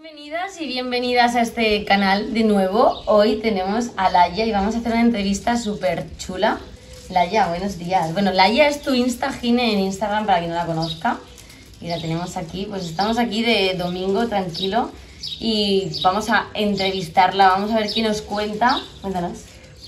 Bienvenidas y bienvenidas a este canal de nuevo. Hoy tenemos a Laia y vamos a hacer una entrevista súper chula. Laia, buenos días. Bueno, Laia es tu Gine en Instagram para quien no la conozca. Y la tenemos aquí, pues estamos aquí de domingo tranquilo y vamos a entrevistarla, vamos a ver qué nos cuenta. Cuéntanos.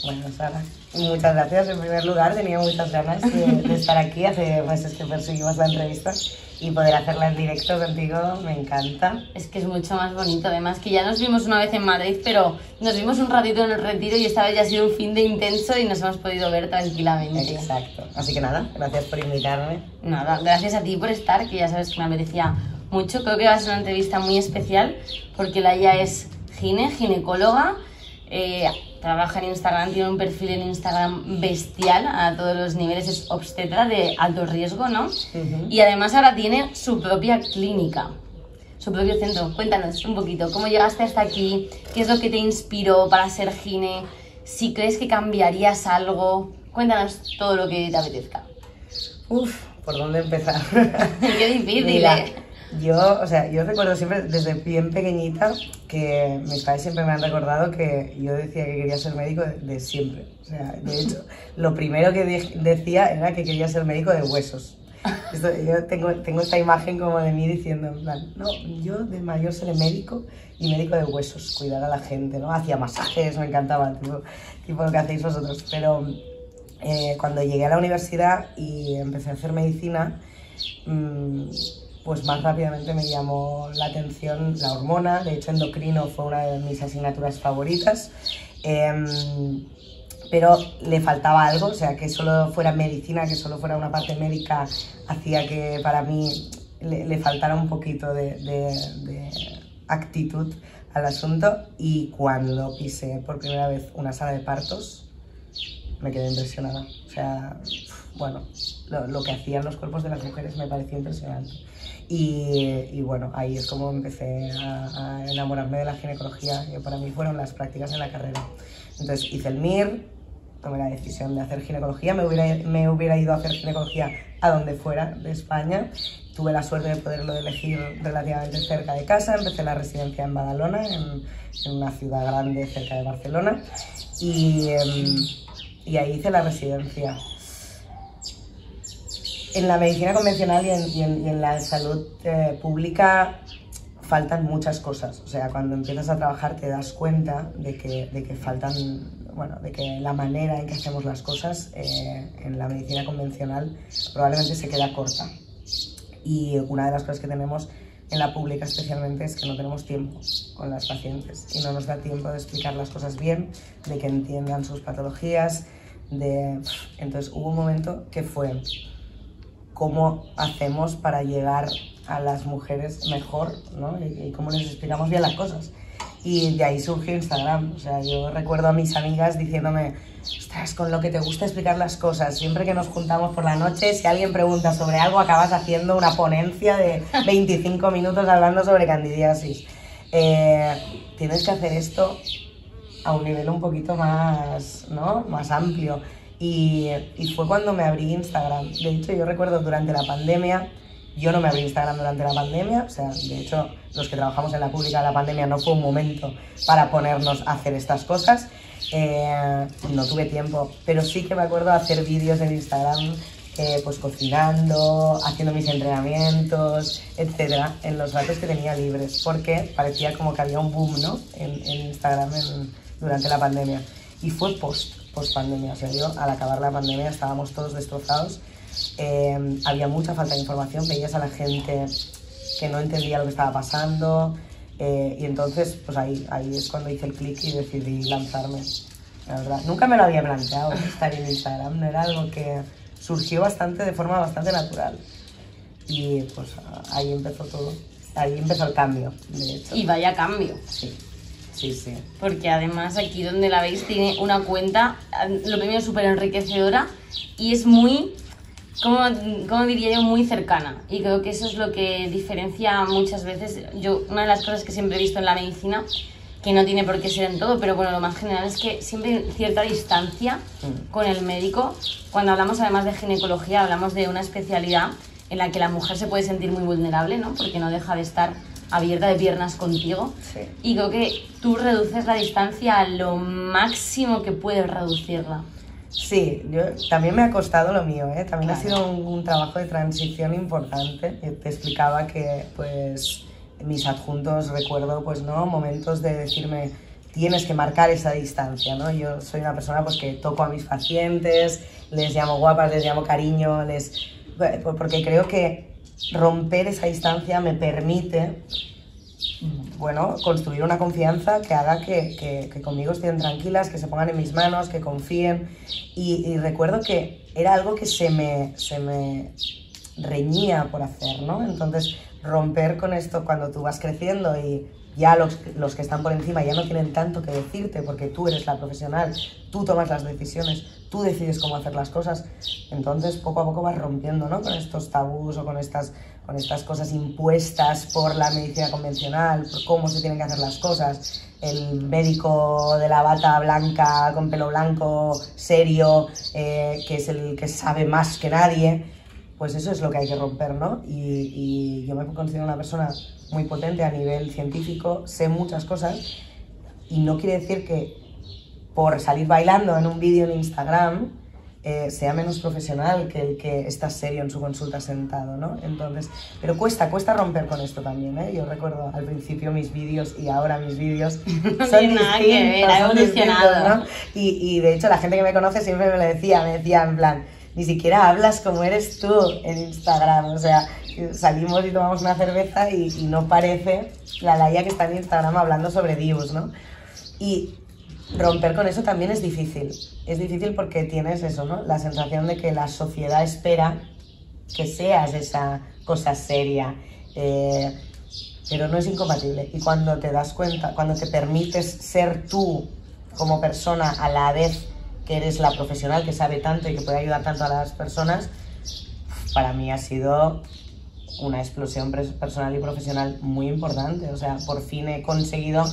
Bueno, Sara, muchas gracias en primer lugar, tenía muchas ganas de estar aquí, hace meses que perseguimos la entrevista y poder hacerla en directo contigo me encanta. Es que es mucho más bonito, además que ya nos vimos una vez en Madrid, pero nos vimos un ratito en el retiro y esta vez ya ha sido un fin de intenso y nos hemos podido ver tranquilamente. Exacto, así que nada, gracias por invitarme. Nada, gracias a ti por estar, que ya sabes que me apetecía mucho. Creo que va a ser una entrevista muy especial porque Laia es ginecóloga, trabaja en Instagram, tiene un perfil en Instagram bestial a todos los niveles, es obstetra de alto riesgo, ¿no? Y además ahora tiene su propia clínica, su propio centro. Cuéntanos un poquito, ¿cómo llegaste hasta aquí? ¿Qué es lo que te inspiró para ser gine? Si crees que cambiarías algo, cuéntanos todo lo que te apetezca. Uf, ¿por dónde empezar? Qué difícil, Mira, yo recuerdo siempre desde bien pequeñita que mis padres siempre me han recordado que yo decía que quería ser médico de siempre. O sea, de hecho, lo primero que decía era que quería ser médico de huesos. Yo tengo esta imagen como de mí diciendo, en plan, no, yo de mayor seré médico y médico de huesos, cuidar a la gente, ¿no? Hacía masajes, me encantaba, tipo lo que hacéis vosotros. Pero cuando llegué a la universidad y empecé a hacer medicina, pues más rápidamente me llamó la atención la hormona. De hecho, endocrino fue una de mis asignaturas favoritas, pero le faltaba algo, o sea, que solo fuera medicina, que solo fuera una parte médica, hacía que para mí le faltara un poquito de actitud al asunto. Y cuando pisé por primera vez una sala de partos, me quedé impresionada. O sea, bueno, lo que hacían los cuerpos de las mujeres me pareció impresionante. Y bueno, ahí es como empecé a enamorarme de la ginecología. Yo, para mí fueron las prácticas en la carrera. Entonces hice el MIR, tomé la decisión de hacer ginecología, me hubiera ido a hacer ginecología a donde fuera de España. Tuve la suerte de poderlo elegir relativamente cerca de casa. Empecé la residencia en Badalona, en una ciudad grande cerca de Barcelona, y ahí hice la residencia. En la medicina convencional y en la salud pública faltan muchas cosas. O sea, cuando empiezas a trabajar te das cuenta de que faltan, bueno, de que la manera en que hacemos las cosas en la medicina convencional probablemente se queda corta. Y una de las cosas que tenemos en la pública especialmente es que no tenemos tiempo con las pacientes y no nos da tiempo de explicar las cosas bien, de que entiendan sus patologías. Entonces hubo un momento que fue: ¿cómo hacemos para llegar a las mujeres mejor, ¿no? Y cómo les explicamos bien las cosas? Y de ahí surgió Instagram. O sea, yo recuerdo a mis amigas diciéndome, ostras, con lo que te gusta explicar las cosas, siempre que nos juntamos por la noche, si alguien pregunta sobre algo, acabas haciendo una ponencia de 25 minutos hablando sobre candidiasis. Tienes que hacer esto a un nivel un poquito más, ¿no?, más amplio. Y fue cuando me abrí Instagram. De hecho, yo recuerdo durante la pandemia, yo no me abrí Instagram durante la pandemia, o sea, de hecho, los que trabajamos en la pública, la pandemia no fue un momento para ponernos a hacer estas cosas, no tuve tiempo, pero sí que me acuerdo de hacer vídeos en Instagram, pues cocinando, haciendo mis entrenamientos, etcétera, en los ratos que tenía libres, porque parecía como que había un boom, ¿no?, en Instagram durante la pandemia. Y fue post pandemia, o sea, al acabar la pandemia estábamos todos destrozados, había mucha falta de información, veías a la gente que no entendía lo que estaba pasando, y entonces pues ahí es cuando hice el clic y decidí lanzarme, la verdad. Nunca me lo había planteado, estar en Instagram, no era algo que surgió de forma bastante natural, y pues ahí empezó todo, ahí empezó el cambio, de hecho. Y vaya cambio. Sí. Sí, sí. Porque además aquí donde la veis tiene una cuenta, lo primero, súper enriquecedora y es muy, como diría yo, muy cercana. Y creo que eso es lo que diferencia muchas veces. Una de las cosas que siempre he visto en la medicina, que no tiene por qué ser en todo, pero bueno, lo más general es que siempre hay cierta distancia con el médico. Cuando hablamos además de ginecología, hablamos de una especialidad en la que la mujer se puede sentir muy vulnerable, ¿no?, porque no deja de estar abierta de piernas contigo. Sí. Y creo que tú reduces la distancia a lo máximo que puedes reducirla. Sí, también me ha costado lo mío, ¿eh? También Claro. ha sido un trabajo de transición importante. Te explicaba que, pues, mis adjuntos, recuerdo, pues, ¿no? Momentos de decirme, tienes que marcar esa distancia, ¿no? Yo soy una persona, pues, que toco a mis pacientes, les llamo guapas, les llamo cariño, porque creo que romper esa distancia me permite, bueno, construir una confianza que haga que conmigo estén tranquilas, que se pongan en mis manos, que confíen. Y recuerdo que era algo que se me reñía por hacer, ¿no? Entonces, romper con esto cuando tú vas creciendo y ya los que están por encima ya no tienen tanto que decirte porque tú eres la profesional, tú tomas las decisiones, tú decides cómo hacer las cosas. Entonces, poco a poco vas rompiendo, ¿no? Con estos tabús o con estas cosas impuestas por la medicina convencional, por cómo se tienen que hacer las cosas. El médico de la bata blanca, con pelo blanco, serio, que es el que sabe más que nadie, pues eso es lo que hay que romper, ¿no? Y yo me considero una persona muy potente a nivel científico, sé muchas cosas, y no quiere decir que por salir bailando en un vídeo en Instagram sea menos profesional que el que está serio en su consulta sentado, ¿no? Entonces, pero cuesta romper con esto también, ¿eh? Yo recuerdo al principio mis vídeos y ahora mis vídeos No son tiene nada que ver, ha son evolucionado. distintos, ¿no? Y de hecho la gente que me conoce siempre me decía en plan, ni siquiera hablas como eres tú en Instagram, o sea, salimos y tomamos una cerveza y no parece la Laia que está en Instagram hablando sobre Dios, ¿no? Y romper con eso también es difícil porque tienes eso, ¿no? La sensación de que la sociedad espera que seas esa cosa seria, pero no es incompatible. Y cuando te das cuenta, cuando te permites ser tú como persona a la vez que eres la profesional que sabe tanto y que puede ayudar tanto a las personas, para mí ha sido una explosión personal y profesional muy importante. O sea, por fin he conseguido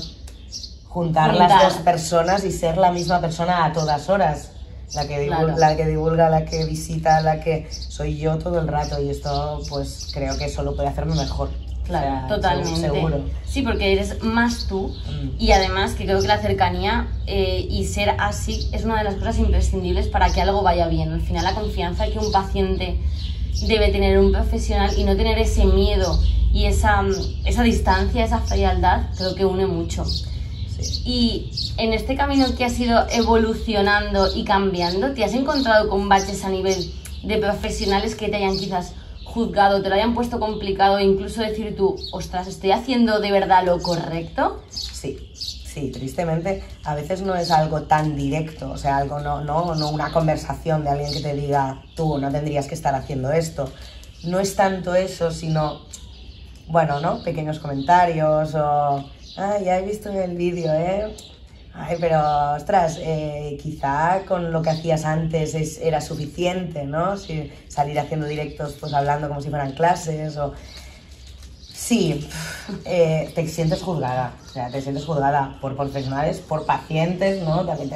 juntar las dos personas y ser la misma persona a todas horas. La que divulga, la que visita, la que soy yo todo el rato, y esto pues creo que solo puede hacerme mejor. Claro, o sea, totalmente. Seguro. Sí, porque eres más tú y además que creo que la cercanía y ser así es una de las cosas imprescindibles para que algo vaya bien. Al final la confianza que un paciente debe tener un profesional y no tener ese miedo y esa distancia, esa frialdad, creo que une mucho. Sí. Y en este camino que has ido evolucionando y cambiando, ¿te has encontrado con baches a nivel de profesionales que te hayan quizás juzgado, te lo hayan puesto complicado, e incluso decir tú, ostras, ¿estoy haciendo de verdad lo correcto? Sí, tristemente a veces no es algo tan directo, o sea, algo no una conversación de alguien que te diga, tú no tendrías que estar haciendo esto. No es tanto eso, sino, bueno, ¿no? Pequeños comentarios o, ya he visto el vídeo, ay, pero, ostras, quizá con lo que hacías antes era suficiente, ¿no? Si salir haciendo directos, pues hablando como si fueran clases o... Sí, te sientes juzgada, o sea, te sientes juzgada por profesionales, por pacientes, ¿no? También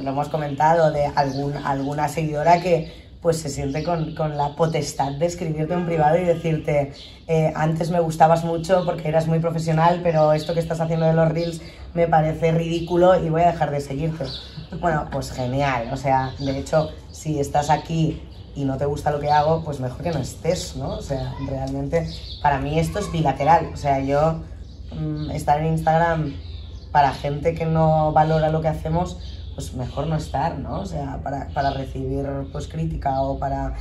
lo hemos comentado de alguna seguidora que pues se siente con la potestad de escribirte en privado y decirte, antes me gustabas mucho porque eras muy profesional, pero esto que estás haciendo de los reels me parece ridículo y voy a dejar de seguirte. Bueno, pues genial, o sea, de hecho, si estás aquí y no te gusta lo que hago, pues mejor que no estés, ¿no? O sea, realmente para mí esto es bilateral, o sea, yo estar en Instagram para gente que no valora lo que hacemos, pues mejor no estar, ¿no? O sea, para recibir pues crítica o para...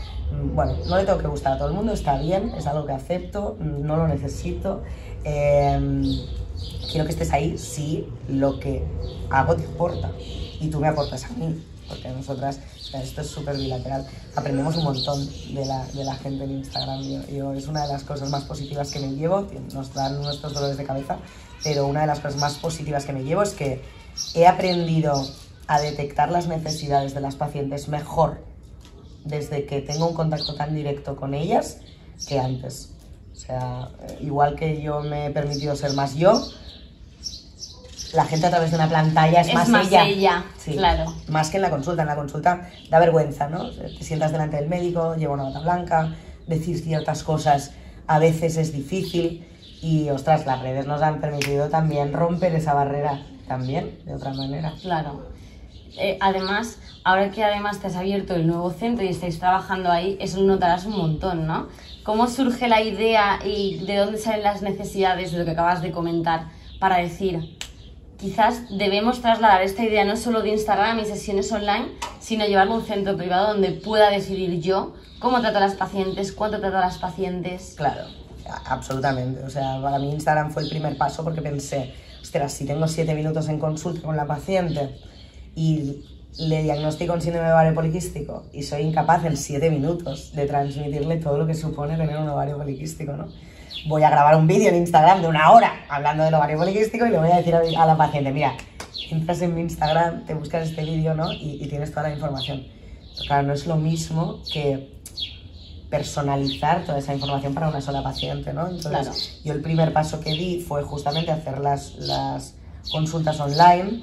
Bueno, no le tengo que gustar a todo el mundo, está bien, es algo que acepto, no lo necesito. Quiero que estés ahí si lo que hago te importa y tú me aportas a mí, porque nosotras, o sea, esto es súper bilateral, aprendemos un montón de la gente en Instagram. Yo es una de las cosas más positivas que me llevo, nos dan nuestros dolores de cabeza, pero una de las cosas más positivas que me llevo es que he aprendido a detectar las necesidades de las pacientes mejor desde que tengo un contacto tan directo con ellas que antes. O sea, igual que yo me he permitido ser más yo, la gente a través de una pantalla es más ella. Sí, claro. Más que en la consulta. En la consulta da vergüenza, ¿no? Te sientas delante del médico, lleva una bata blanca, decir ciertas cosas a veces es difícil Y, ostras, las redes nos han permitido también romper esa barrera también, de otra manera. Claro. Además, ahora que además te has abierto el nuevo centro y estáis trabajando ahí, eso lo notarás un montón, ¿no? ¿Cómo surge la idea y de dónde salen las necesidades de lo que acabas de comentar para decir, quizás debemos trasladar esta idea no solo de Instagram y sesiones online, sino llevarlo a un centro privado donde pueda decidir yo cómo trato a las pacientes, cuánto trato a las pacientes? Claro, absolutamente. O sea, para mí Instagram fue el primer paso porque pensé, ostras, si tengo 7 minutos en consulta con la paciente y le diagnostico un síndrome de ovario poliquístico y soy incapaz en 7 minutos de transmitirle todo lo que supone tener un ovario poliquístico, ¿no? Voy a grabar un vídeo en Instagram de 1 hora hablando del ovario poliquístico y le voy a decir a la paciente, mira, entras en mi Instagram, te buscas este vídeo, ¿no? Y tienes toda la información. Pero claro, no es lo mismo que personalizar toda esa información para una sola paciente, ¿no? Entonces, claro. Yo el primer paso que di fue justamente hacer las consultas online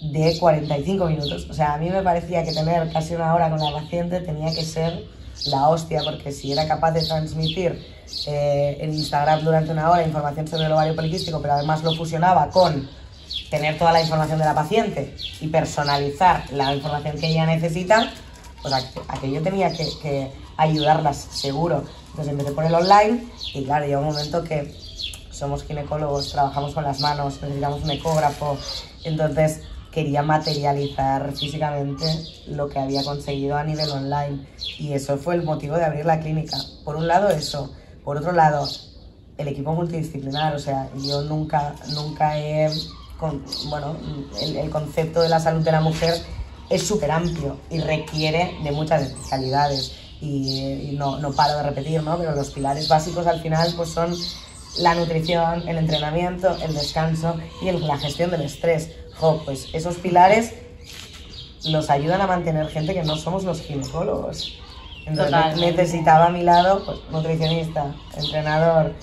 de 45 minutos. O sea, a mí me parecía que tener casi 1 hora con la paciente tenía que ser la hostia, porque si era capaz de transmitir en Instagram durante 1 hora información sobre el ovario poliquístico, pero además lo fusionaba con tener toda la información de la paciente y personalizar la información que ella necesita, pues aquello tenía que ayudarlas seguro. Entonces empecé por el online y claro, llega un momento que somos ginecólogos, trabajamos con las manos, necesitamos un ecógrafo, entonces quería materializar físicamente lo que había conseguido a nivel online y eso fue el motivo de abrir la clínica. Por un lado eso, por otro lado el equipo multidisciplinar, o sea, yo nunca he... Bueno, el concepto de la salud de la mujer es súper amplio y requiere de muchas especialidades y no paro de repetir, ¿no? Pero los pilares básicos al final pues son la nutrición, el entrenamiento, el descanso y la gestión del estrés. Pues esos pilares nos ayudan a mantener gente que no somos los ginecólogos. Entonces Totalmente. necesitaba a mi lado pues, nutricionista, entrenador,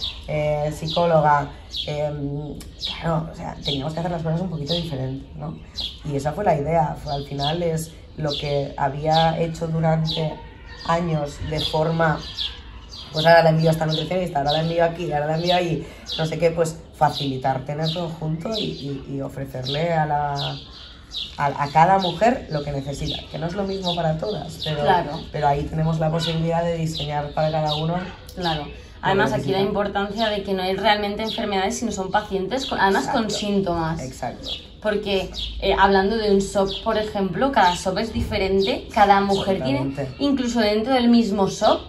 psicóloga. Claro, o sea, teníamos que hacer las cosas un poquito diferentes, ¿no? Y esa fue la idea. Al final es lo que había hecho durante años de forma, pues ahora la envío a esta nutricionista, ahora la envío aquí, ahora la envío allí, no sé qué, pues facilitar tener todo junto y ofrecerle a cada mujer lo que necesita, que no es lo mismo para todas, pero, claro. Pero ahí tenemos la posibilidad de diseñar para cada uno. Claro. Además, aquí la importancia de que no hay realmente enfermedades, sino son pacientes, además exacto, con síntomas. Exacto. Porque hablando de un SOP, por ejemplo, cada SOP es diferente, cada mujer tiene, incluso dentro del mismo SOP,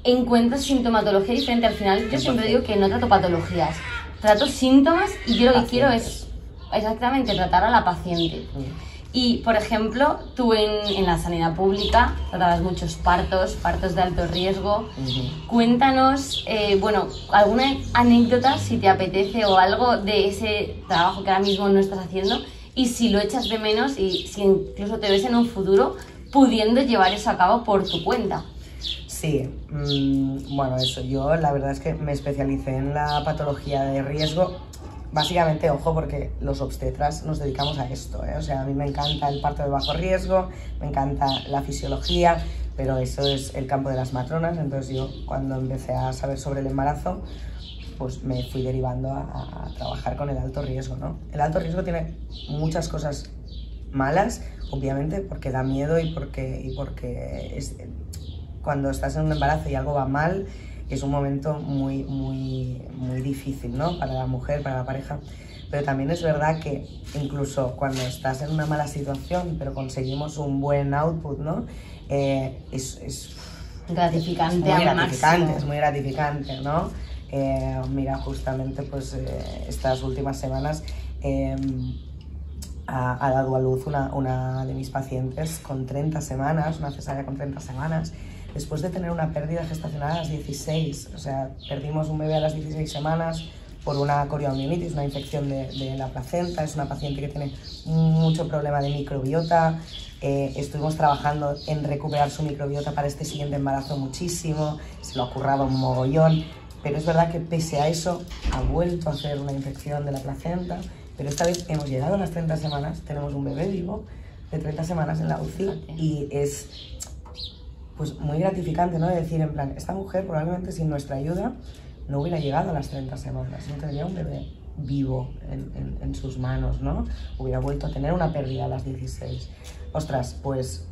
encuentras sintomatología diferente. Al final, yo siempre digo que no trato patologías, trato síntomas y yo lo que quiero es exactamente tratar a la paciente. Y, por ejemplo, tú en la sanidad pública tratabas muchos partos de alto riesgo. Cuéntanos, bueno, alguna anécdota, si te apetece, o algo de ese trabajo que ahora mismo no estás haciendo, y si lo echas de menos y si incluso te ves en un futuro pudiendo llevar eso a cabo por tu cuenta. Sí, bueno, eso, yo la verdad es que me especialicé en la patología de riesgo. Básicamente, ojo, porque los obstetras nos dedicamos a esto, ¿eh? O sea, a mí me encanta el parto de bajo riesgo, me encanta la fisiología, pero eso es el campo de las matronas. Entonces yo, cuando empecé a saber sobre el embarazo, pues me fui derivando a trabajar con el alto riesgo, ¿no? El alto riesgo tiene muchas cosas malas, obviamente, porque da miedo y porque cuando estás en un embarazo y algo va mal, es un momento muy difícil, ¿no? Para la mujer, para la pareja. Pero también es verdad que incluso cuando estás en una mala situación, pero conseguimos un buen output, ¿no? Es gratificante, es muy gratificante, ¿no? Mira, justamente pues estas últimas semanas ha dado a luz una de mis pacientes con 30 semanas, una cesárea con 30 semanas, después de tener una pérdida gestacional a las 16, o sea, perdimos un bebé a las 16 semanas por una coriomionitis, una infección de la placenta. Es una paciente que tiene mucho problema de microbiota. Estuvimos trabajando en recuperar su microbiota para este siguiente embarazo muchísimo, se lo ha currado un mogollón, pero es verdad que pese a eso ha vuelto a hacer una infección de la placenta, pero esta vez hemos llegado a las 30 semanas, tenemos un bebé vivo de 30 semanas en la UCI y es pues muy gratificante, ¿no? De decir, en plan, esta mujer probablemente sin nuestra ayuda no hubiera llegado a las 30 semanas, no tendría un bebé vivo en sus manos, ¿no? Hubiera vuelto a tener una pérdida a las 16. Ostras, pues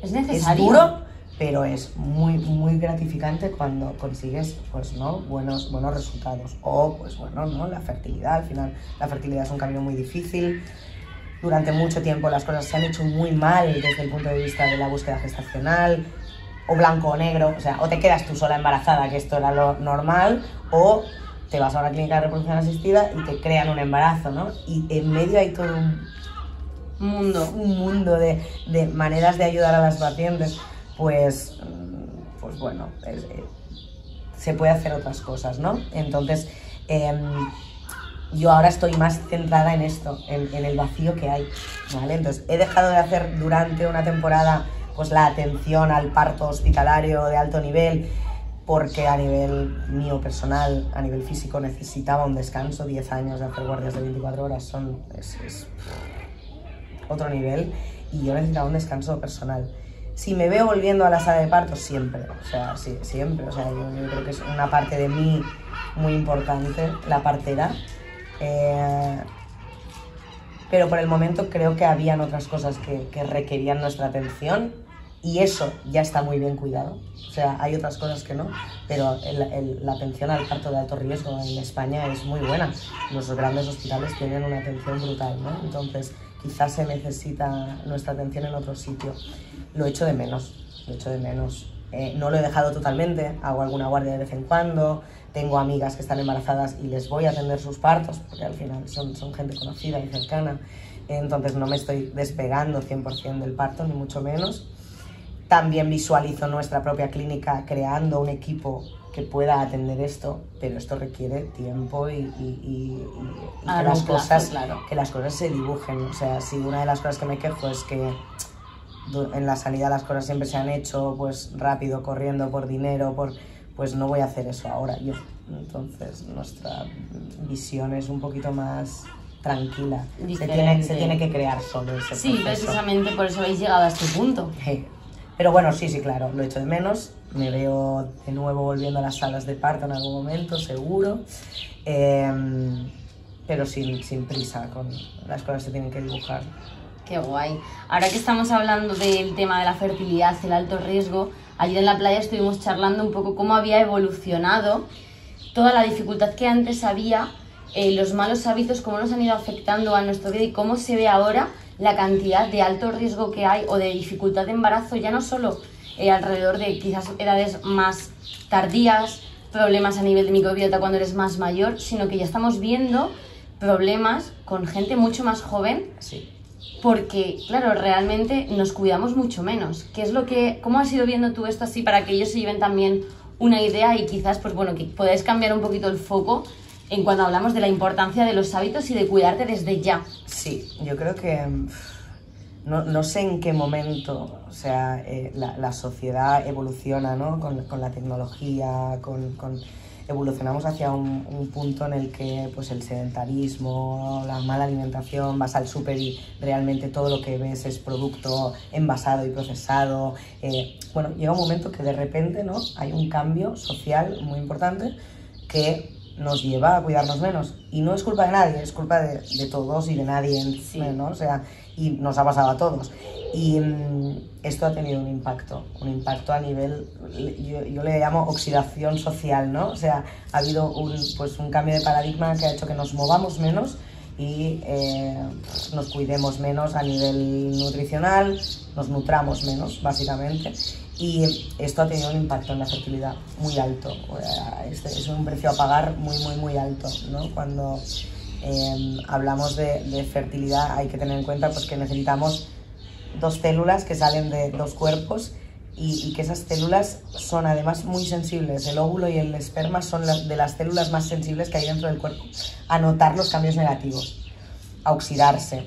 es necesario. Es duro, pero es muy gratificante cuando consigues, pues, ¿no? buenos resultados. O, pues bueno, ¿no? La fertilidad, al final la fertilidad es un camino muy difícil. Durante mucho tiempo las cosas se han hecho muy mal desde el punto de vista de la búsqueda gestacional, o blanco o negro, o sea, o te quedas tú sola embarazada, que esto era lo normal, o te vas a una clínica de reproducción asistida y te crean un embarazo, ¿no? Y en medio hay todo un mundo de maneras de ayudar a las pacientes, pues bueno, se puede hacer otras cosas, ¿no? Entonces, yo ahora estoy más centrada en esto, en el vacío que hay, ¿vale? Entonces, he dejado de hacer durante una temporada pues la atención al parto hospitalario de alto nivel, porque a nivel mío personal, a nivel físico, necesitaba un descanso. 10 años de hacer guardias de 24 horas es otro nivel, y yo necesitaba un descanso personal. Si me veo volviendo a la sala de parto, siempre, o sea, sí, siempre, o sea, yo creo que es una parte de mí muy importante, la partera, pero por el momento creo que habían otras cosas que requerían nuestra atención, y eso ya está muy bien cuidado. O sea, hay otras cosas que no, pero la atención al parto de alto riesgo en España es muy buena. Los grandes hospitales tienen una atención brutal, ¿no? Entonces, quizás se necesita nuestra atención en otro sitio. Lo echo de menos, lo echo de menos. No lo he dejado totalmente, hago alguna guardia de vez en cuando, tengo amigas que están embarazadas y les voy a atender sus partos, porque al final son gente conocida y cercana, entonces no me estoy despegando 100% del parto, ni mucho menos. También visualizo nuestra propia clínica creando un equipo que pueda atender esto, pero esto requiere tiempo y que las cosas se dibujen. O sea, si una de las cosas que me quejo es que en la sanidad las cosas siempre se han hecho pues rápido, corriendo por dinero, pues no voy a hacer eso ahora yo. Entonces nuestra visión es un poquito más tranquila. Se tiene que crear solo ese proceso. Sí, precisamente por eso habéis llegado a este punto. Pero bueno, sí, claro, lo echo de menos. Me veo de nuevo volviendo a las salas de parto en algún momento, seguro. Pero sin prisa, las cosas se tienen que dibujar. Qué guay. Ahora que estamos hablando del tema de la fertilidad, el alto riesgo, ayer en la playa estuvimos charlando un poco cómo había evolucionado toda la dificultad que antes había, los malos hábitos, cómo nos han ido afectando a nuestra vida y cómo se ve ahora la cantidad de alto riesgo que hay o de dificultad de embarazo, ya no solo alrededor de quizás edades más tardías, problemas a nivel de microbiota cuando eres más mayor, sino que ya estamos viendo problemas con gente mucho más joven. Sí. Porque, claro, realmente nos cuidamos mucho menos. ¿Cómo has ido viendo tú esto así para que ellos se lleven también una idea y quizás, pues bueno, que podáis cambiar un poquito el foco en cuando hablamos de la importancia de los hábitos y de cuidarte desde ya? Sí, yo creo que no sé en qué momento, o sea, la sociedad evoluciona, ¿no? Con la tecnología, evolucionamos hacia un punto en el que pues el sedentarismo, la mala alimentación, vas al súper y realmente todo lo que ves es producto envasado y procesado. Bueno, llega un momento que de repente, ¿no? Hay un cambio social muy importante que nos lleva a cuidarnos menos, y no es culpa de nadie, es culpa de todos y de nadie, sí, ¿no? O sea, y nos ha pasado a todos, y esto ha tenido un impacto a nivel, yo le llamo oxidación social, ¿no? O sea, ha habido un cambio de paradigma que ha hecho que nos movamos menos y nos cuidemos menos a nivel nutricional, nos nutramos menos, básicamente. Y esto ha tenido un impacto en la fertilidad muy alto. Es un precio a pagar muy alto, ¿no? Cuando hablamos de fertilidad hay que tener en cuenta pues, que necesitamos 2 células que salen de 2 cuerpos y que esas células son además muy sensibles. El óvulo y el esperma son de las células más sensibles que hay dentro del cuerpo a notar los cambios negativos, a oxidarse,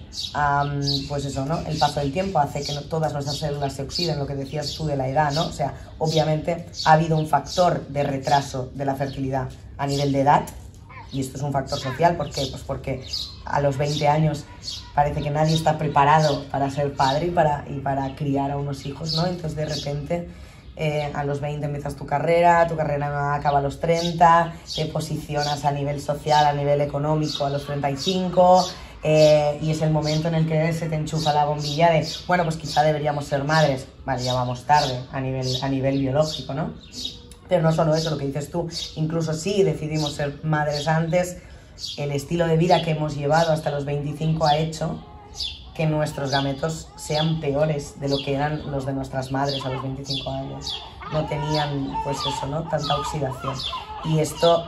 pues eso, ¿no? El paso del tiempo hace que todas nuestras células se oxiden, lo que decías tú de la edad, ¿no? O sea, obviamente ha habido un factor de retraso de la fertilidad a nivel de edad, y esto es un factor social. ¿Por qué? Pues porque a los 20 años parece que nadie está preparado para ser padre y para criar a unos hijos, ¿no? Entonces de repente a los 20 empiezas tu carrera acaba a los 30, te posicionas a nivel social, a nivel económico a los 35, y es el momento en el que se te enchufa la bombilla de, bueno, pues quizá deberíamos ser madres. Vale, ya vamos tarde a nivel biológico, ¿no? Pero no solo eso, lo que dices tú, incluso si decidimos ser madres antes, el estilo de vida que hemos llevado hasta los 25 ha hecho que nuestros gametos sean peores de lo que eran los de nuestras madres a los 25 años. No tenían, pues eso, ¿no?, tanta oxidación. Y esto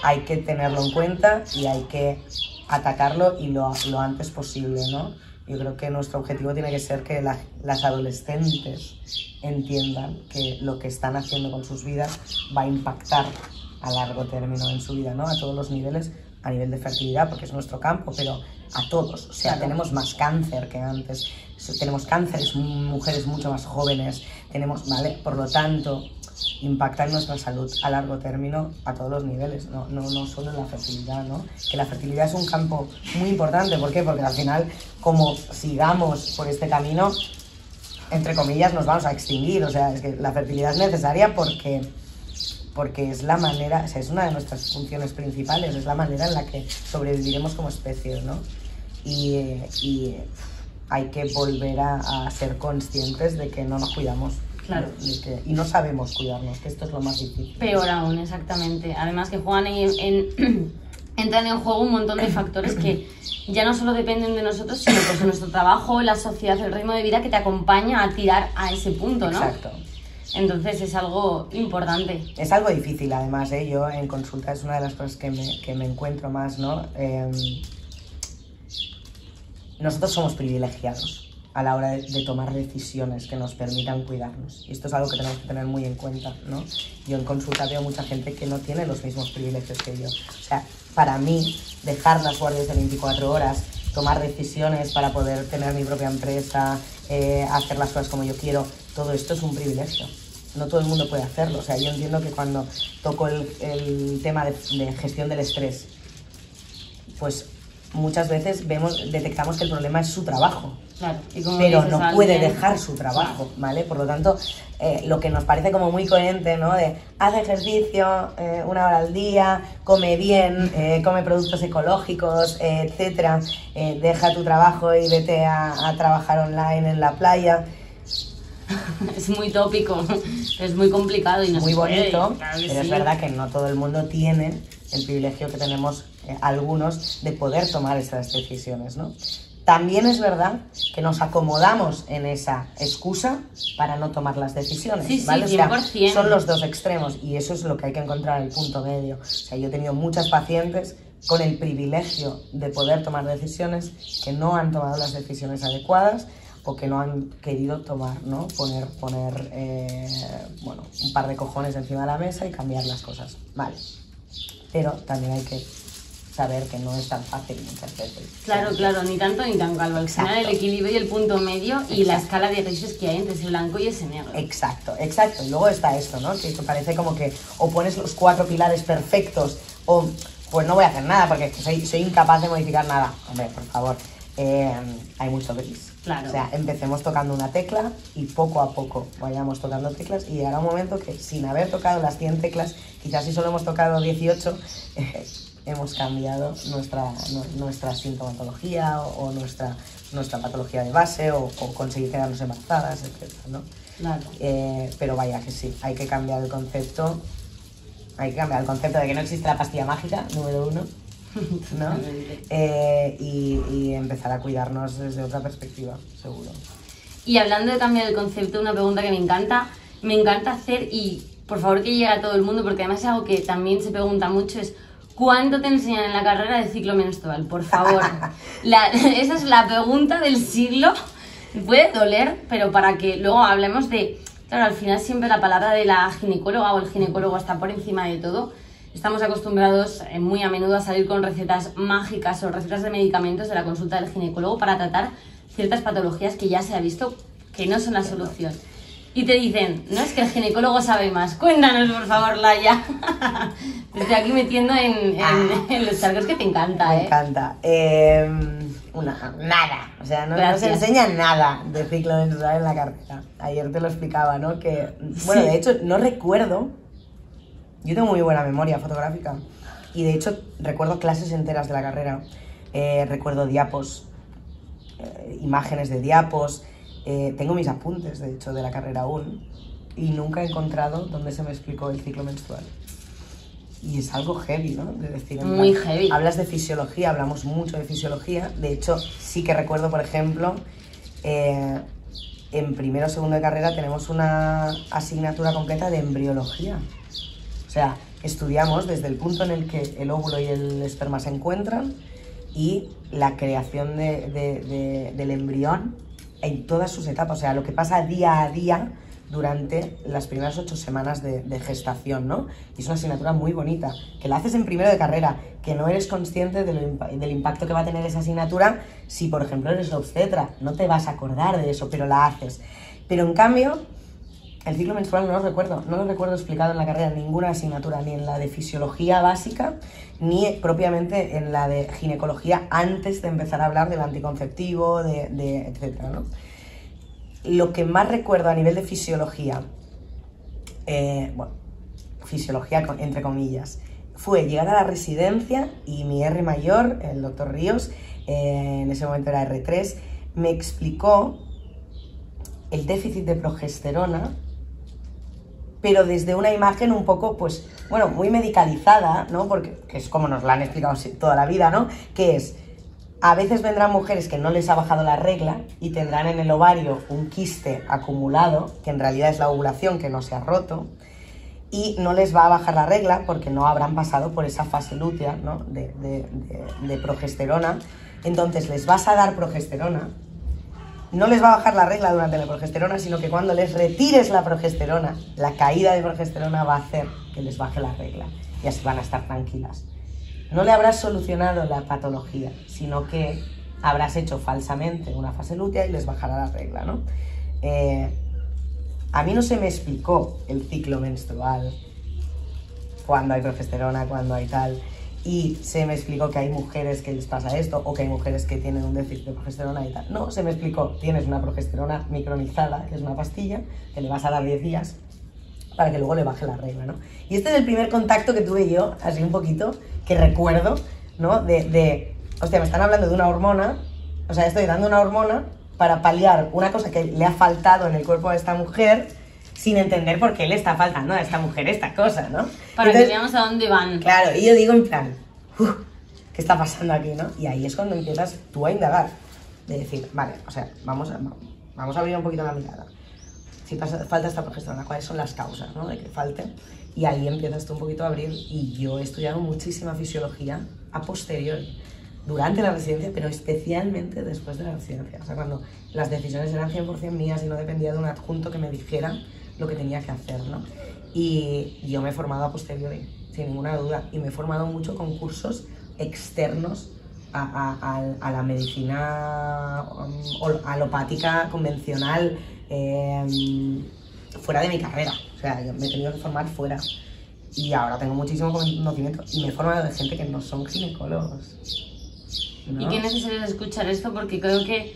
hay que tenerlo en cuenta y hay que atacarlo y lo antes posible, ¿no? Yo creo que nuestro objetivo tiene que ser que las adolescentes entiendan que lo que están haciendo con sus vidas va a impactar a largo término en su vida, ¿no? A todos los niveles, a nivel de fertilidad, porque es nuestro campo, pero a todos. O sea, tenemos más cáncer que antes, tenemos cánceres, mujeres mucho más jóvenes, ¿vale? Por lo tanto, impacta en nuestra salud a largo término a todos los niveles, no solo en la fertilidad, ¿no? Que la fertilidad es un campo muy importante. ¿Por qué? Porque al final, como sigamos por este camino, entre comillas, nos vamos a extinguir. O sea, es que la fertilidad es necesaria porque es la manera, o sea, es una de nuestras funciones principales, es la manera en la que sobreviviremos como especie, ¿no? Y hay que volver a ser conscientes de que no nos cuidamos. Claro. Y no sabemos cuidarnos, que esto es lo más difícil. Peor aún, exactamente. Además que juegan entran en juego un montón de factores que ya no solo dependen de nosotros, sino pues de nuestro trabajo, la sociedad, el ritmo de vida que te acompaña a tirar a ese punto, ¿no? Exacto. Entonces es algo importante. Es algo difícil, además, yo en consulta es una de las cosas que me encuentro más, ¿no? Nosotros somos privilegiados a la hora de tomar decisiones que nos permitan cuidarnos. Y esto es algo que tenemos que tener muy en cuenta, ¿no? Yo en consulta veo mucha gente que no tiene los mismos privilegios que yo. O sea, para mí, dejar las guardias de 24 horas, tomar decisiones para poder tener mi propia empresa, hacer las cosas como yo quiero, todo esto es un privilegio. No todo el mundo puede hacerlo. O sea, yo entiendo que cuando toco el tema de gestión del estrés, pues muchas veces detectamos que el problema es su trabajo. Claro, pero no puede dejar su trabajo, ¿vale? Por lo tanto, lo que nos parece como muy coherente, ¿no? De haz ejercicio 1 hora al día, come bien, come productos ecológicos, etcétera, deja tu trabajo y vete a trabajar online en la playa. Es muy tópico, es muy complicado y no muy se puede, bonito, claro que pero sí. Es verdad que no todo el mundo tiene el privilegio que tenemos algunos de poder tomar esas decisiones, ¿no? También es verdad que nos acomodamos en esa excusa para no tomar las decisiones, sí, ¿vale? Sí, 100%. O sea, son los dos extremos y eso es lo que hay que encontrar, el punto medio. O sea, yo he tenido muchas pacientes con el privilegio de poder tomar decisiones que no han tomado las decisiones adecuadas o que no han querido tomar, ¿no? Poner bueno, un par de cojones encima de la mesa y cambiar las cosas, vale. Pero también hay que saber que no es tan fácil muchas veces. Claro, ni tanto ni tan calvo. Al final el equilibrio y el punto medio y la escala de grises que hay entre ese blanco y ese negro. Exacto. Y luego está esto, ¿no? Que parece como que o pones los 4 pilares perfectos o pues no voy a hacer nada porque soy incapaz de modificar nada. Hombre, por favor, hay mucho gris. Claro. O sea, empecemos tocando una tecla y poco a poco vayamos tocando teclas y llegará un momento que sin haber tocado las 100 teclas, quizás si solo hemos tocado 18, hemos cambiado nuestra sintomatología o nuestra patología de base o conseguir quedarnos embarazadas, etc., ¿no? Claro. Pero vaya que sí, hay que cambiar el concepto. Hay que cambiar el concepto de que no existe la pastilla mágica, número 1, ¿no? Y empezar a cuidarnos desde otra perspectiva, seguro. Y hablando de cambiar el concepto, una pregunta que me encanta hacer y por favor que llegue a todo el mundo, porque además es algo que también se pregunta mucho, es ¿cuánto te enseñan en la carrera de ciclo menstrual? Por favor. Esa es la pregunta del siglo. Puede doler, pero para que luego hablemos de... Claro, al final siempre la palabra de la ginecóloga o el ginecólogo está por encima de todo. Estamos acostumbrados muy a menudo a salir con recetas mágicas o recetas de medicamentos de la consulta del ginecólogo para tratar ciertas patologías que ya se ha visto que no son la solución. y te dicen, no, es que el ginecólogo sabe más. Cuéntanos, por favor, Laia. Te estoy aquí metiendo en los charcos que te encanta, Me encanta. Nada, o sea, no se enseña nada de ciclo menstrual en la carrera. Ayer te lo explicaba, ¿no? Que, bueno, de hecho, no recuerdo. Yo tengo muy buena memoria fotográfica y de hecho recuerdo clases enteras de la carrera. Recuerdo diapos, imágenes de diapos. Tengo mis apuntes, de hecho, de la carrera aún y nunca he encontrado dónde se me explicó el ciclo menstrual. Y es algo heavy, ¿no? De decir, muy heavy. Hablas de fisiología, hablamos mucho de fisiología. De hecho, sí que recuerdo, por ejemplo, en primero o segundo de carrera tenemos una asignatura completa de embriología. O sea, estudiamos desde el punto en el que el óvulo y el esperma se encuentran y la creación del embrión en todas sus etapas. O sea, lo que pasa día a día durante las primeras 8 semanas de gestación, ¿no? Y es una asignatura muy bonita, que la haces en primero de carrera, que no eres consciente del impacto que va a tener esa asignatura si, por ejemplo, eres obstetra. No te vas a acordar de eso, pero la haces. Pero en cambio, el ciclo menstrual no lo recuerdo explicado en la carrera en ninguna asignatura, ni en la de fisiología básica, ni propiamente en la de ginecología antes de empezar a hablar del anticonceptivo, etcétera, ¿no? Lo que más recuerdo a nivel de fisiología, fisiología entre comillas, fue llegar a la residencia y mi R mayor, el doctor Ríos, en ese momento era R3, me explicó el déficit de progesterona, pero desde una imagen un poco, pues, bueno, muy medicalizada, ¿no? Porque que es como nos la han explicado toda la vida, ¿no? Que es, a veces vendrán mujeres que no les ha bajado la regla y tendrán en el ovario un quiste acumulado, que en realidad es la ovulación que no se ha roto, y no les va a bajar la regla porque no habrán pasado por esa fase lútea, ¿no? de progesterona. Entonces les vas a dar progesterona, no les va a bajar la regla durante la progesterona, sino que cuando les retires la progesterona, la caída de progesterona va a hacer que les baje la regla y así van a estar tranquilas. No le habrás solucionado la patología, sino que habrás hecho falsamente una fase lútea y les bajará la regla, ¿no? A mí no se me explicó el ciclo menstrual, cuando hay progesterona, cuando hay tal, y se me explicó que hay mujeres que les pasa esto, o que hay mujeres que tienen un déficit de progesterona y tal. No, se me explicó, tienes una progesterona micronizada, que es una pastilla, que le vas a dar 10 días, para que luego le baje la regla, ¿no? Y este es el primer contacto que tuve yo, así un poquito, que recuerdo, ¿no? Hostia, me están hablando de una hormona, o sea, estoy dando una hormona para paliar una cosa que le ha faltado en el cuerpo a esta mujer, sin entender por qué le está faltando a esta mujer esta cosa, ¿no? Para que veamos a dónde van. Claro, y yo digo en plan, ¿qué está pasando aquí, no? Y ahí es cuando empiezas tú a indagar, de decir, vale, o sea, vamos a abrir un poquito la mirada. Si falta esta progesterona, ¿cuáles son las causas, ¿no? De que falte? Y ahí empiezas tú un poquito a abrir, y yo he estudiado muchísima fisiología a posteriori, durante la residencia, pero especialmente después de la residencia. O sea, cuando las decisiones eran 100% mías y no dependía de un adjunto que me dijera lo que tenía que hacer, ¿no? Y yo me he formado a posteriori, sin ninguna duda, y me he formado mucho con cursos externos a la medicina alopática convencional, fuera de mi carrera. O sea, yo me he tenido que formar fuera. Y ahora tengo muchísimo conocimiento y me he formado de gente que no son ginecólogos, ¿no? Y qué necesario es escuchar esto, porque creo que,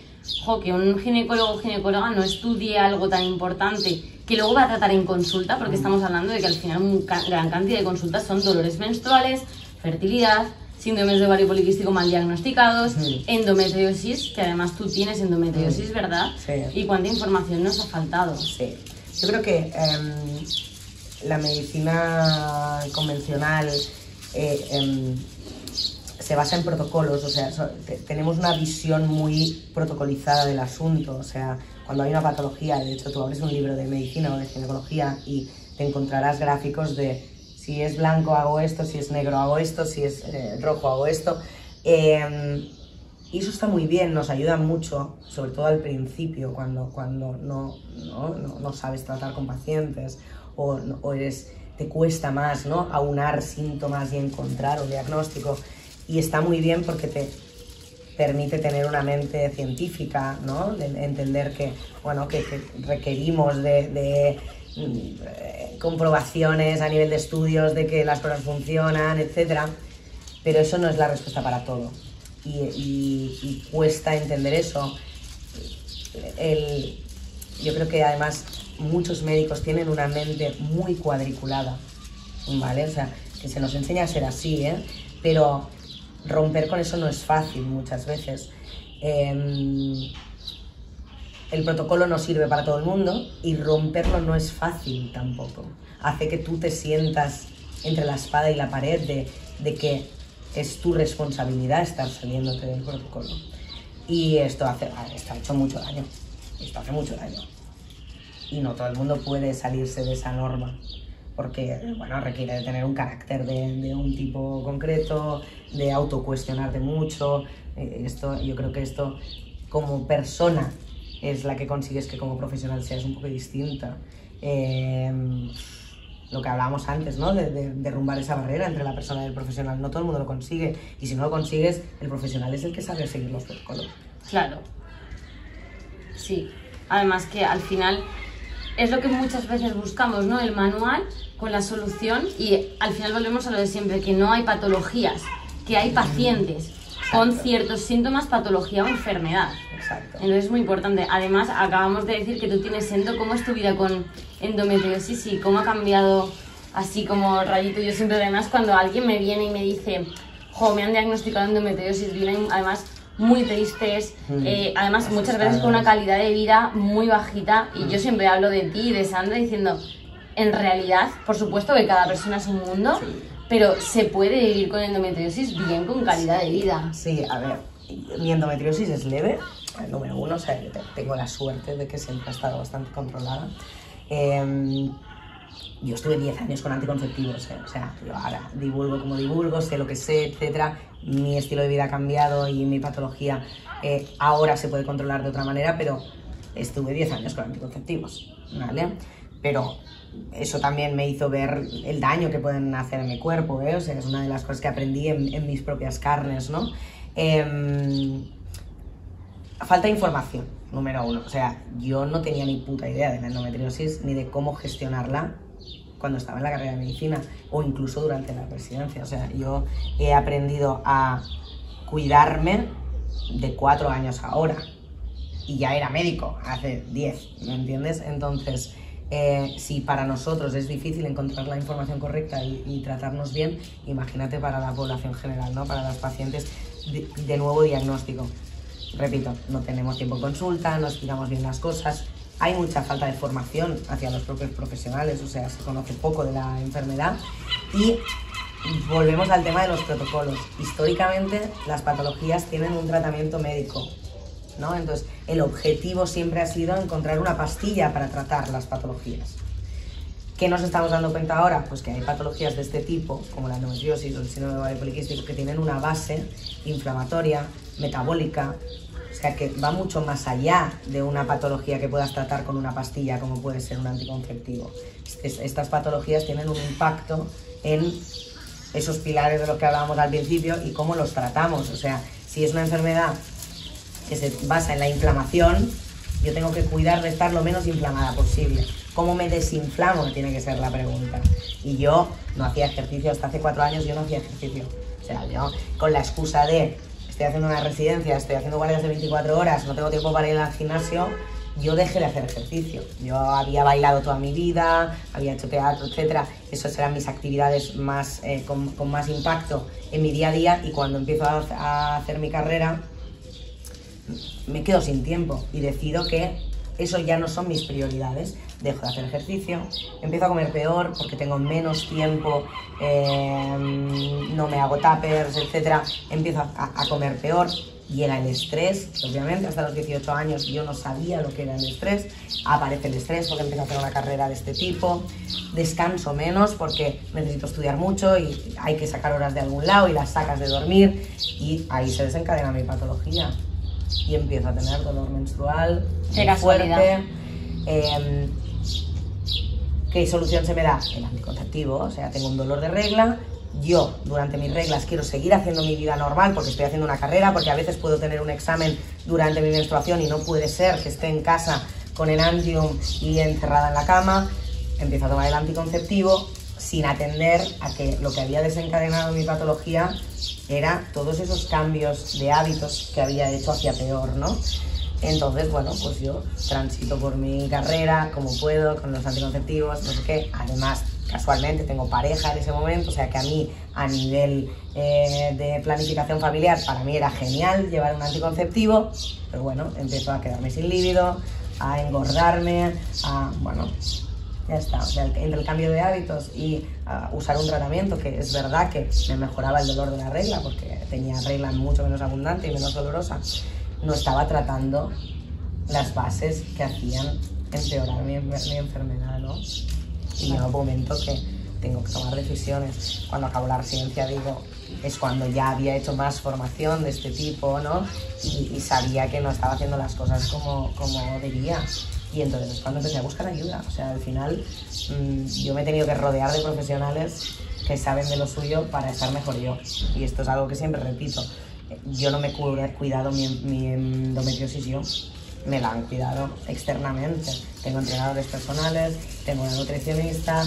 que un ginecólogo o ginecóloga no estudie algo tan importante que luego va a tratar en consulta, porque estamos hablando de que al final gran cantidad de consultas son dolores menstruales, fertilidad, síndromes de ovario poliquístico mal diagnosticados, endometriosis, que además tú tienes endometriosis, ¿verdad? Sí. ¿Y cuánta información nos ha faltado? Sí. Yo creo que la medicina convencional se basa en protocolos, o sea, tenemos una visión muy protocolizada del asunto. O sea, cuando hay una patología, de hecho tú abres un libro de medicina o de ginecología y te encontrarás gráficos de si es blanco hago esto, si es negro hago esto, si es rojo hago esto. Y eso está muy bien, nos ayuda mucho, sobre todo al principio, cuando no sabes tratar con pacientes o te cuesta más, ¿no?, aunar síntomas y encontrar un diagnóstico. Y está muy bien porque permite tener una mente científica, ¿no? De entender que, bueno, que requerimos de comprobaciones a nivel de estudios de que las cosas funcionan, etcétera, pero eso no es la respuesta para todo y cuesta entender eso. Yo creo que además muchos médicos tienen una mente muy cuadriculada, ¿vale? O sea, que se nos enseña a ser así, ¿eh? Pero romper con eso no es fácil muchas veces. El protocolo no sirve para todo el mundo y romperlo no es fácil tampoco. Hace que tú te sientas entre la espada y la pared de que es tu responsabilidad estar saliéndote del protocolo. Y esto ha hecho mucho daño. Esto hace mucho daño. Y no todo el mundo puede salirse de esa norma, porque, bueno, requiere de tener un carácter de un tipo concreto, de autocuestionarte mucho. Yo creo que esto, como persona, es la que consigues que como profesional seas un poco distinta. Lo que hablábamos antes, ¿no? De derrumbar esa barrera entre la persona y el profesional. No todo el mundo lo consigue, y si no lo consigues, el profesional es el que sabe seguir los protocolos. Claro. Sí. Además que al final es lo que muchas veces buscamos, ¿no? El manual con la solución, y al final volvemos a lo de siempre, que no hay patologías, que hay pacientes con ciertos síntomas, patología o enfermedad. Exacto. Entonces es muy importante. Además, acabamos de decir que tú tienes endo. ¿Cómo es tu vida con endometriosis y cómo ha cambiado así como rayito? Yo siempre, además, cuando alguien me viene y me dice, jo, me han diagnosticado endometriosis, vienen además muy tristes, además muchas veces con una calidad de vida muy bajita, y yo siempre hablo de ti y de Sandra diciendo, en realidad, por supuesto que cada persona es un mundo, pero se puede vivir con endometriosis bien, con calidad de vida. Sí, a ver, mi endometriosis es leve, número uno, o sea, yo tengo la suerte de que siempre ha estado bastante controlada. Yo estuve 10 años con anticonceptivos, o sea, yo ahora divulgo como divulgo, sé lo que sé, etcétera. Mi estilo de vida ha cambiado y mi patología ahora se puede controlar de otra manera, pero estuve 10 años con anticonceptivos, ¿vale? Pero eso también me hizo ver el daño que pueden hacer en mi cuerpo, o sea, es una de las cosas que aprendí en mis propias carnes, ¿no? Falta de información, número uno. O sea, yo no tenía ni puta idea de la endometriosis ni de cómo gestionarla cuando estaba en la carrera de medicina o incluso durante la residencia. O sea, yo he aprendido a cuidarme de 4 años ahora y ya era médico hace 10, ¿me entiendes? Entonces, si para nosotros es difícil encontrar la información correcta y tratarnos bien, imagínate para la población general, ¿no? Para las pacientes de nuevo diagnóstico. Repito, no tenemos tiempo en consulta, no explicamos bien las cosas, hay mucha falta de formación hacia los propios profesionales, o sea, se conoce poco de la enfermedad. Y volvemos al tema de los protocolos. Históricamente las patologías tienen un tratamiento médico, ¿no? Entonces el objetivo siempre ha sido encontrar una pastilla para tratar las patologías. ¿Qué nos estamos dando cuenta ahora? Pues que hay patologías de este tipo, como la endometriosis o el síndrome de ovario poliquístico, que tienen una base inflamatoria, metabólica, o sea que va mucho más allá de una patología que puedas tratar con una pastilla, como puede ser un anticonceptivo. Estas patologías tienen un impacto en esos pilares de los que hablábamos al principio y cómo los tratamos. O sea, si es una enfermedad que se basa en la inflamación, yo tengo que cuidar de estar lo menos inflamada posible. ¿Cómo me desinflamo? Tiene que ser la pregunta. Y yo no hacía ejercicio, hasta hace 4 años yo no hacía ejercicio. O sea, yo con la excusa de estoy haciendo una residencia, estoy haciendo guardias de 24 horas, no tengo tiempo para ir al gimnasio, yo dejé de hacer ejercicio. Yo había bailado toda mi vida, había hecho teatro, etcétera. Esas eran mis actividades más, con más impacto en mi día a día, y cuando empiezo a hacer mi carrera me quedo sin tiempo y decido que eso ya no son mis prioridades. Dejo de hacer ejercicio, empiezo a comer peor porque tengo menos tiempo, no me hago tuppers, etcétera. Empiezo a comer peor, llega el estrés, obviamente hasta los 18 años yo no sabía lo que era el estrés, aparece el estrés porque empiezo a hacer una carrera de este tipo, descanso menos porque necesito estudiar mucho y hay que sacar horas de algún lado y las sacas de dormir, y ahí se desencadena mi patología y empiezo a tener dolor menstrual muy fuerte. ¿Qué solución se me da? El anticonceptivo. O sea, tengo un dolor de regla, yo durante mis reglas quiero seguir haciendo mi vida normal porque estoy haciendo una carrera, porque a veces puedo tener un examen durante mi menstruación y no puede ser que esté en casa con Enantium y encerrada en la cama, empiezo a tomar el anticonceptivo sin atender a que lo que había desencadenado mi patología era todos esos cambios de hábitos que había hecho hacia peor, ¿no? Entonces, bueno, pues yo transito por mi carrera como puedo, con los anticonceptivos, no sé qué. Además, casualmente tengo pareja en ese momento, o sea que a mí, a nivel de planificación familiar, para mí era genial llevar un anticonceptivo, pero bueno, empiezo a quedarme sin líbido, a engordarme, bueno, ya está. O sea, entre el cambio de hábitos y usar un tratamiento, que es verdad que me mejoraba el dolor de la regla, porque tenía regla mucho menos abundante y menos dolorosa, no estaba tratando las bases que hacían empeorar mi enfermedad, ¿no? Y llega un momento que tengo que tomar decisiones. Cuando acabo la residencia, digo, es cuando ya había hecho más formación de este tipo, ¿no? Y sabía que no estaba haciendo las cosas como debía. Y entonces es cuando empecé a buscar ayuda. O sea, al final yo me he tenido que rodear de profesionales que saben de lo suyo para estar mejor yo. Y esto es algo que siempre repito. Yo no me he cuidado mi endometriosis yo. Me la han cuidado externamente. Tengo entrenadores personales, tengo una nutricionista,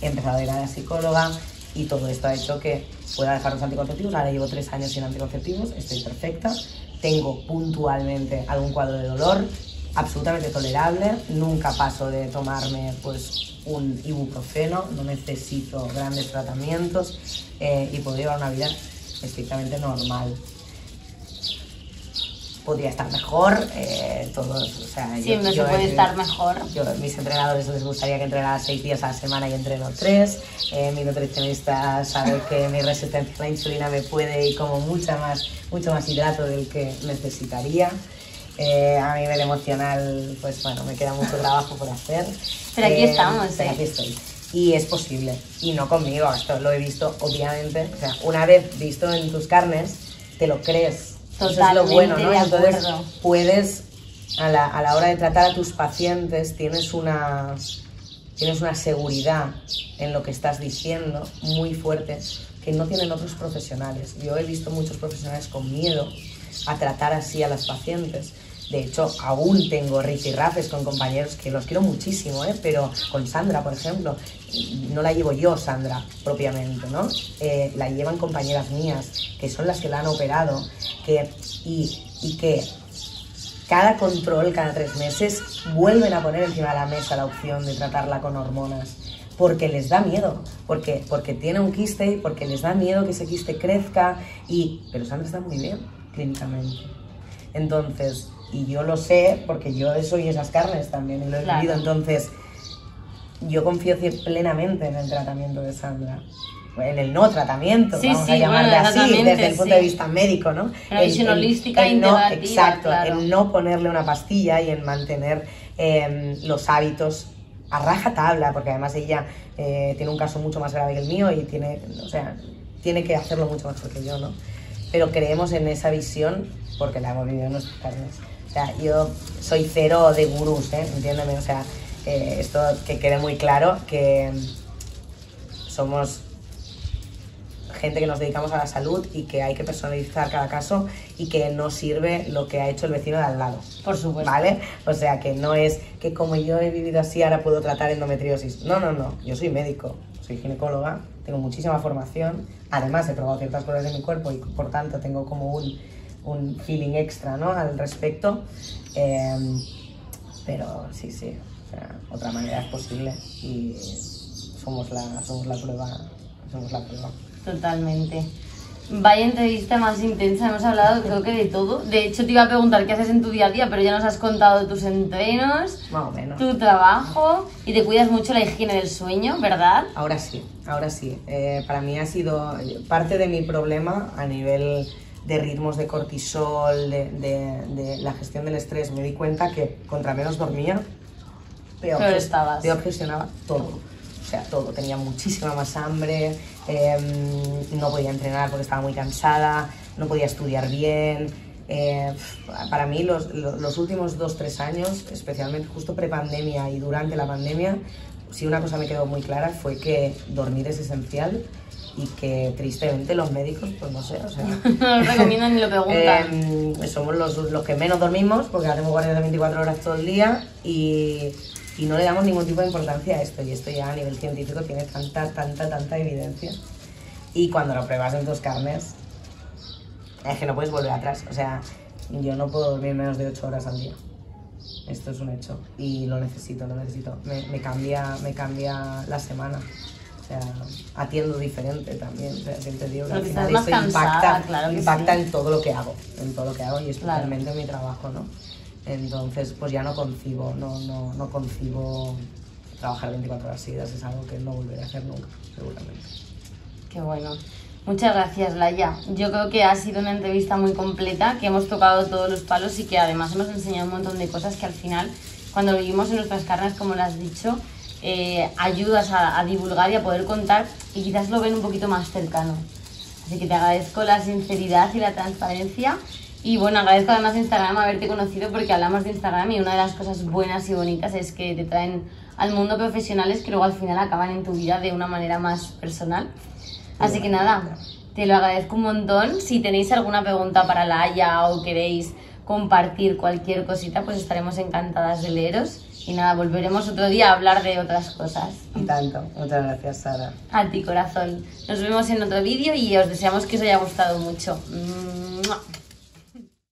he empezado a ir a la psicóloga y todo esto ha hecho que pueda dejar los anticonceptivos. Ahora llevo 3 años sin anticonceptivos, estoy perfecta. Tengo puntualmente algún cuadro de dolor, absolutamente tolerable. Nunca paso de tomarme pues un ibuprofeno, no necesito grandes tratamientos y puedo llevar una vida estrictamente normal. Podría estar mejor, todos, o sea... Siempre se puede estar mejor. Mis entrenadores les gustaría que entrenara 6 días a la semana y entreno 3. Mi nutricionista sabe que mi resistencia a la insulina me puede ir como mucho más hidrato del que necesitaría. A nivel emocional, pues bueno, me queda mucho trabajo por hacer. Pero aquí estamos, pero aquí estoy. Y es posible, y no conmigo, esto lo he visto, obviamente. O sea, una vez visto en tus carnes, te lo crees. Totalmente. Eso es lo bueno, ¿no? De entonces acuerdo. puedes, a la hora de tratar a tus pacientes, tienes una seguridad en lo que estás diciendo muy fuerte que no tienen otros profesionales. Yo he visto muchos profesionales con miedo a tratar así a las pacientes. De hecho, aún tengo rifirrafes con compañeros que los quiero muchísimo, pero con Sandra, por ejemplo, no la llevo yo, Sandra, propiamente, ¿no? La llevan compañeras mías, que son las que la han operado, y que cada control, cada 3 meses, vuelven a poner encima de la mesa la opción de tratarla con hormonas. Porque les da miedo, porque tiene un quiste, porque les da miedo que ese quiste crezca, pero Sandra está muy bien clínicamente. Entonces, y yo lo sé porque yo soy esas carnes también y lo he vivido, entonces yo confío plenamente en el tratamiento de Sandra, en el no tratamiento, vamos a llamarle así, desde el punto de vista médico, ¿no? Una visión holística, integrativa, exacto, claro. En no ponerle una pastilla y en mantener los hábitos a rajatabla, porque además ella tiene un caso mucho más grave que el mío y tiene que hacerlo mucho mejor que yo, ¿no? Pero creemos en esa visión porque la hemos vivido en nuestras carnes. O sea, yo soy cero de gurús, entiéndeme, o sea, esto que quede muy claro, que somos gente que nos dedicamos a la salud y que hay que personalizar cada caso y que no sirve lo que ha hecho el vecino de al lado. Por supuesto. ¿Vale? O sea, que no es que como yo he vivido así ahora puedo tratar endometriosis. No, yo soy médico, soy ginecóloga, tengo muchísima formación, además he probado ciertas cosas de mi cuerpo y por tanto tengo como un feeling extra, ¿no? Al respecto, pero sí, o sea, otra manera es posible y somos la prueba. Totalmente. Vaya entrevista más intensa, hemos hablado creo que de todo. De hecho te iba a preguntar qué haces en tu día a día, pero ya nos has contado tus entrenos, más o menos, tu trabajo, y te cuidas mucho la higiene del sueño, ¿verdad? Ahora sí. Para mí ha sido parte de mi problema a nivel de ritmos de cortisol, de la gestión del estrés. Me di cuenta que contra menos dormía, peor gestionaba todo. O sea, todo. Tenía muchísima más hambre, no podía entrenar porque estaba muy cansada, no podía estudiar bien. Para mí los últimos 2-3 años, especialmente justo prepandemia y durante la pandemia, si una cosa me quedó muy clara fue que dormir es esencial y que tristemente los médicos, pues no sé, o sea... No lo recomiendan ni lo preguntan. Somos los que menos dormimos, porque hacemos guardias de 24 horas todo el día y no le damos ningún tipo de importancia a esto, y esto ya a nivel científico tiene tanta evidencia. Y cuando lo pruebas en tus carnes, es que no puedes volver atrás, o sea, yo no puedo dormir menos de 8 horas al día. Esto es un hecho y lo necesito. Me cambia la semana. O sea, atiendo diferente también. O sea, siempre digo que al final estás más esto cansada, claro que impacta sí. en todo lo que hago, y especialmente en mi trabajo, ¿no? Entonces, pues ya no concibo trabajar 24 horas seguidas, es algo que no volveré a hacer nunca, seguramente. Qué bueno. Muchas gracias, Laia. Yo creo que ha sido una entrevista muy completa, que hemos tocado todos los palos y que además hemos enseñado un montón de cosas que al final, cuando lo vivimos en nuestras carnes, como lo has dicho, ayudas a divulgar y a poder contar, y quizás lo ven un poquito más cercano. Así que te agradezco la sinceridad y la transparencia. Y bueno, agradezco además a Instagram haberte conocido, porque hablamos de Instagram y una de las cosas buenas y bonitas es que te traen al mundo profesionales que luego al final acaban en tu vida de una manera más personal. Así que nada, te lo agradezco un montón. Si tenéis alguna pregunta para Laia o queréis compartir cualquier cosita, pues estaremos encantadas de leeros. Y nada, volveremos otro día a hablar de otras cosas. Y tanto. Muchas gracias, Sara. A ti, corazón. Nos vemos en otro vídeo y os deseamos que os haya gustado mucho. ¡Mua!